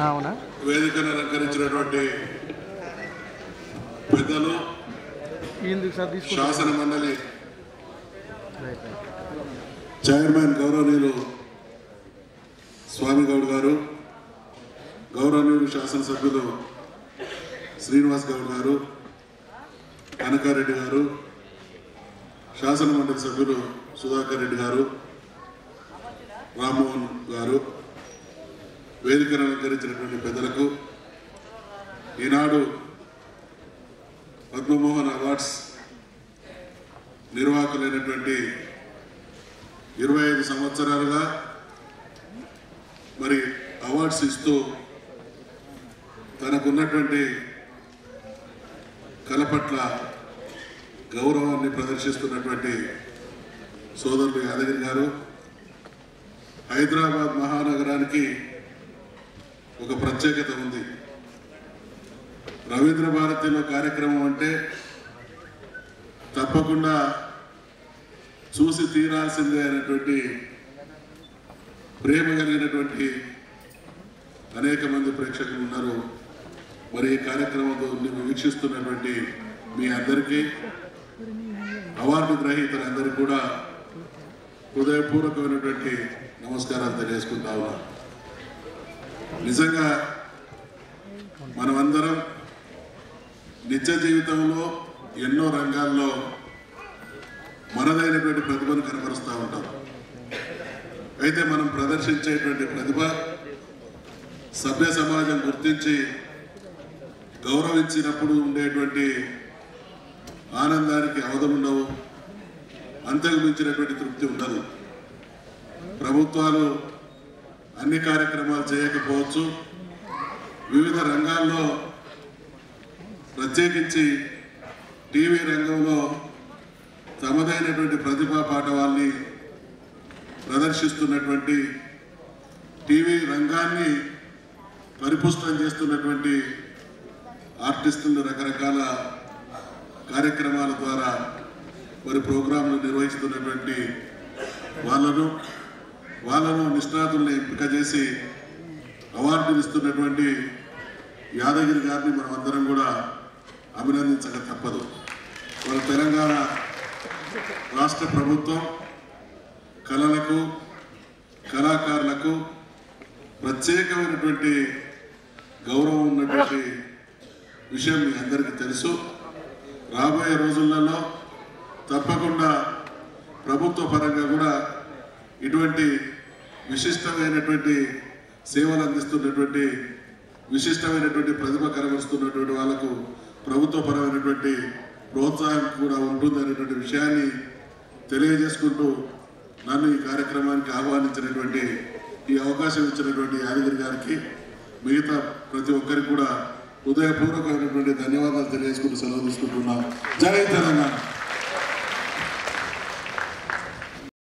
అవునా వేదికను అలంకరించినటువంటి పెద్దలు శాసన మండలి చైర్మన్ గౌరవనీయులు స్వామి గౌడ్ గారు, గౌరవనీయులు శాసనసభ్యులు శ్రీనివాస్ గౌడ్ గారు, కనకారెడ్డి గారు, శాసన మండలి సభ్యులు సుధాకర్ రెడ్డి గారు, రామ్మోహన్ గారు, వేదికను అలంకరించినటువంటి పెద్దలకు, ఈనాడు పద్మమోహన్ అవార్డ్స్ నిర్వాహకులైనటువంటి 25 సంవత్సరాలుగా మరి అవార్డ్స్ ఇస్తూ తనకున్నటువంటి కళ పట్ల గౌరవాన్ని ప్రదర్శిస్తున్నటువంటి సోదరుడు యాదగిరి గారు, హైదరాబాద్ మహానగరానికి ఒక ప్రత్యేకత ఉంది. రవీంద్ర భారతిలో కార్యక్రమం అంటే తప్పకుండా చూసి తీరాల్సిందే అనేటువంటి ప్రేమ కలిగినటువంటి అనేక మంది ప్రేక్షకులు ఉన్నారు. మరి ఈ కార్యక్రమంలో వీక్షిస్తున్నటువంటి మీ అందరికీ, అవార్డు గ్రహీతలందరికీ కూడా హృదయపూర్వకమైనటువంటి నమస్కారాలు తెలియజేసుకుంటా ఉన్నా. నిజంగా మనమందరం నిత్య జీవితంలో ఎన్నో రంగాల్లో మనదైనటువంటి ప్రతిభను కనబరుస్తూ ఉంటాం. అయితే మనం ప్రదర్శించేటువంటి ప్రతిభ సభ్య సమాజం గుర్తించి గౌరవించినప్పుడు ఉండేటువంటి ఆనందానికి అవధులుండవు, అంతకు మించినటువంటి తృప్తి ఉండదు. ప్రభుత్వాలు అన్ని కార్యక్రమాలు చేయకపోవచ్చు, వివిధ రంగాల్లో ప్రత్యేకించి టీవీ రంగంలో తమదైనటువంటి ప్రతిభా పాఠవాల్ని ప్రదర్శిస్తున్నటువంటి, టీవీ రంగాన్ని పరిపుష్టం చేస్తున్నటువంటి ఆర్టిస్టులు రకరకాల కార్యక్రమాల ద్వారా మరి ప్రోగ్రాంలు నిర్వహిస్తున్నటువంటి వాళ్ళను నిష్ణాతుల్ని ఎంపిక చేసి అవార్డులు ఇస్తున్నటువంటి యాదగిరి గారిని మనం అందరం కూడా అభినందించక తప్పదు. మన తెలంగాణ రాష్ట్ర ప్రభుత్వం కళలకు, కళాకారులకు ప్రత్యేకమైనటువంటి గౌరవం ఉన్నటువంటి విషయం మీ అందరికీ తెలుసు. రాబోయే రోజులలో తప్పకుండా ప్రభుత్వ పరంగా కూడా ఇటువంటి విశిష్టమైనటువంటి సేవలు అందిస్తున్నటువంటి, విశిష్టమైనటువంటి ప్రతిభ కనబరుస్తున్నటువంటి వాళ్లకు ప్రభుత్వపరమైనటువంటి ప్రోత్సాహం కూడా ఉంటుందనేటువంటి విషయాన్ని తెలియజేసుకుంటూ నన్ను ఈ కార్యక్రమానికి ఆహ్వానించినటువంటి, ఈ అవకాశం ఇచ్చినటువంటి యాదగిరి గారికి, మిగతా ప్రతి ఒక్కరికి కూడా హృదయపూర్వకమైనటువంటి ధన్యవాదాలు తెలియజేసుకుంటూ సెలవు తీసుకుంటున్నాను. జై తెలంగాణ.